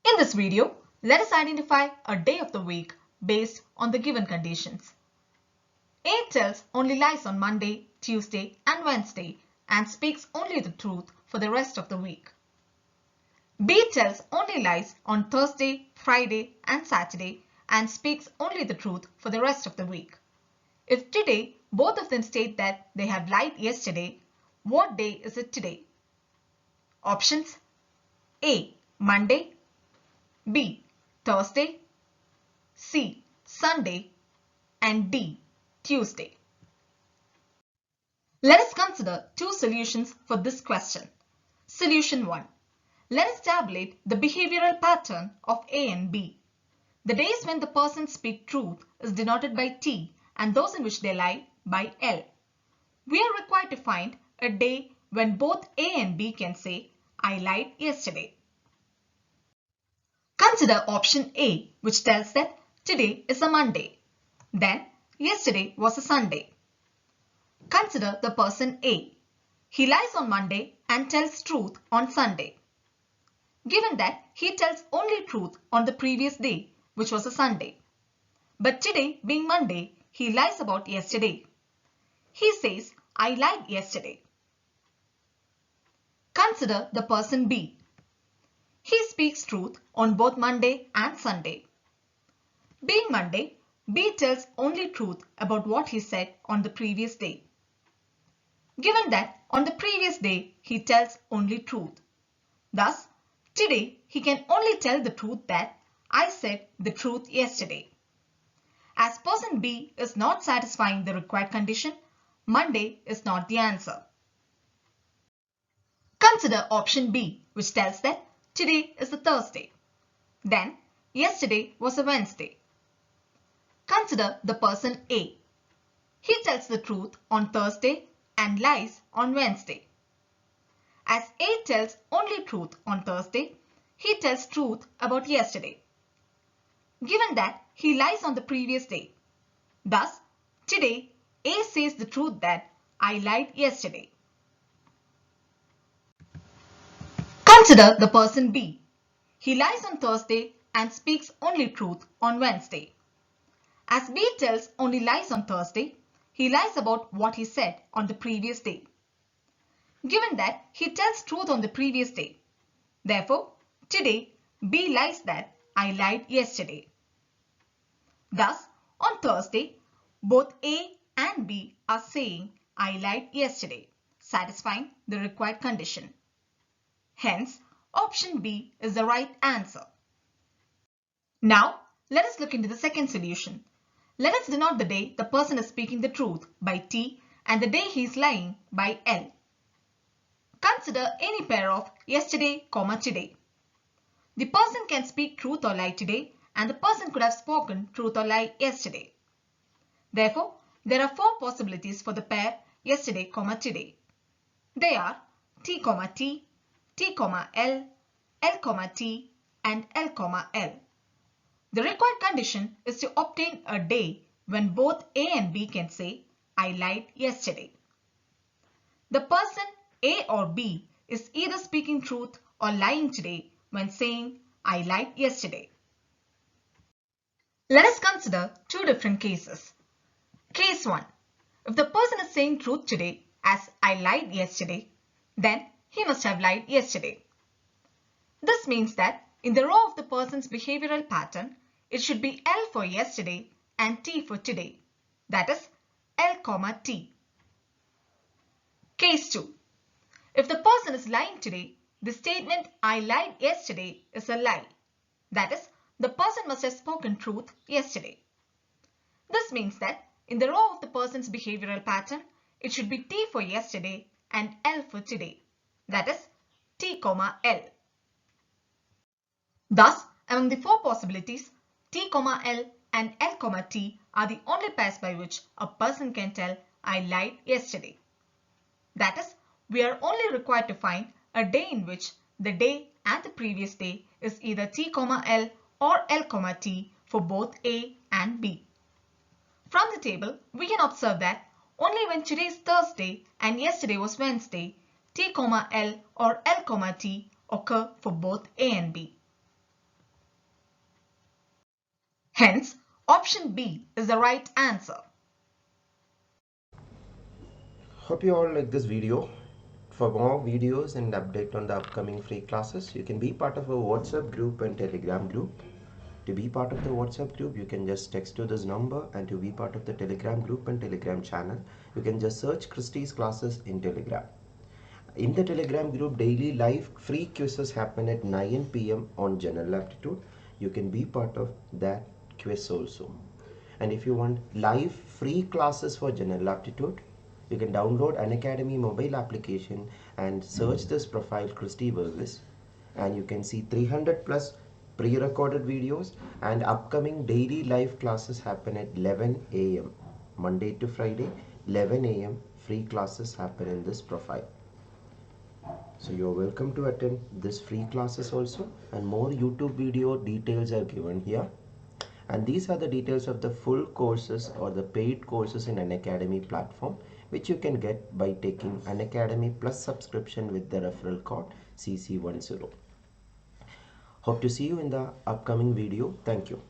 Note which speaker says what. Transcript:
Speaker 1: In this video, let us identify a day of the week based on the given conditions. A tells only lies on Monday, Tuesday and Wednesday and speaks only the truth for the rest of the week. B tells only lies on Thursday, Friday and Saturday and speaks only the truth for the rest of the week. If today both of them state that they have lied yesterday, what day is it today? Options: A. Monday, B. Thursday, C. Sunday and D. Tuesday. Let us consider two solutions for this question. Solution 1. Let us tabulate the behavioral pattern of A and B. The days when the persons speak truth is denoted by T and those in which they lie by L. We are required to find a day when both A and B can say, I lied yesterday. Consider option A, which tells that today is a Monday. Then, yesterday was a Sunday. Consider the person A. He lies on Monday and tells truth on Sunday. Given that he tells only truth on the previous day, which was a Sunday. But today being Monday, he lies about yesterday. He says, I lied yesterday. Consider the person B. He speaks truth on both Monday and Sunday. Being Monday, B tells only truth about what he said on the previous day. Given that on the previous day he tells only truth. Thus, today he can only tell the truth that I said the truth yesterday. As person B is not satisfying the required condition, Monday is not the answer. Consider option B, which tells that today is a Thursday. Then, yesterday was a Wednesday. Consider the person A. He tells the truth on Thursday and lies on Wednesday. As A tells only truth on Thursday, he tells truth about yesterday. Given that he lies on the previous day. Thus, today A says the truth that I lied yesterday. Consider the person B. He lies on Thursday and speaks only truth on Wednesday. As B tells only lies on Thursday, he lies about what he said on the previous day. Given that he tells truth on the previous day. Therefore, today B lies that I lied yesterday. Thus, on Thursday, both A and B are saying I lied yesterday, satisfying the required condition. Hence, option B is the right answer. Now, let us look into the second solution. Let us denote the day the person is speaking the truth by T and the day he is lying by L. Consider any pair of yesterday, today. The person can speak truth or lie today and the person could have spoken truth or lie yesterday. Therefore, there are four possibilities for the pair yesterday, today. They are T, T, T, L, L, T and L, L. The required condition is to obtain a day when both A and B can say, I lied yesterday. The person A or B is either speaking truth or lying today when saying, I lied yesterday. Let us consider two different cases. Case 1. If the person is saying truth today as I lied yesterday, then he must have lied yesterday. This means that in the row of the person's behavioral pattern, it should be L for yesterday and T for today. That is L, T. Case 2. If the person is lying today, the statement I lied yesterday is a lie. That is, the person must have spoken truth yesterday. This means that in the row of the person's behavioral pattern, it should be T for yesterday and L for today. That is T, L. Thus, among the four possibilities, T, L and L, T are the only pairs by which a person can tell I lied yesterday. That is, we are only required to find a day in which the day and the previous day is either T, L or L, T for both A and B. From the table, we can observe that only when today is Thursday and yesterday was Wednesday, T, L or L, T occur for both A and B. Hence, option B is the right answer.
Speaker 2: Hope you all like this video. For more videos and update on the upcoming free classes, you can be part of a WhatsApp group and Telegram group. To be part of the WhatsApp group, you can just text to this number, and to be part of the Telegram group and Telegram channel, you can just search Christie's classes in Telegram. In the Telegram group, daily live free quizzes happen at 9 p.m. on general aptitude. You can be part of that quiz also. And if you want live free classes for general aptitude, you can download Unacademy mobile application and search this profile Christy Burgess, and you can see 300 plus pre-recorded videos, and upcoming daily live classes happen at 11 a.m. Monday to Friday, 11 a.m. free classes happen in this profile. So you're welcome to attend this free classes also, and more YouTube video details are given here. And these are the details of the full courses or the paid courses in Unacademy platform, which you can get by taking Unacademy Plus subscription with the referral code CC10. Hope to see you in the upcoming video. Thank you.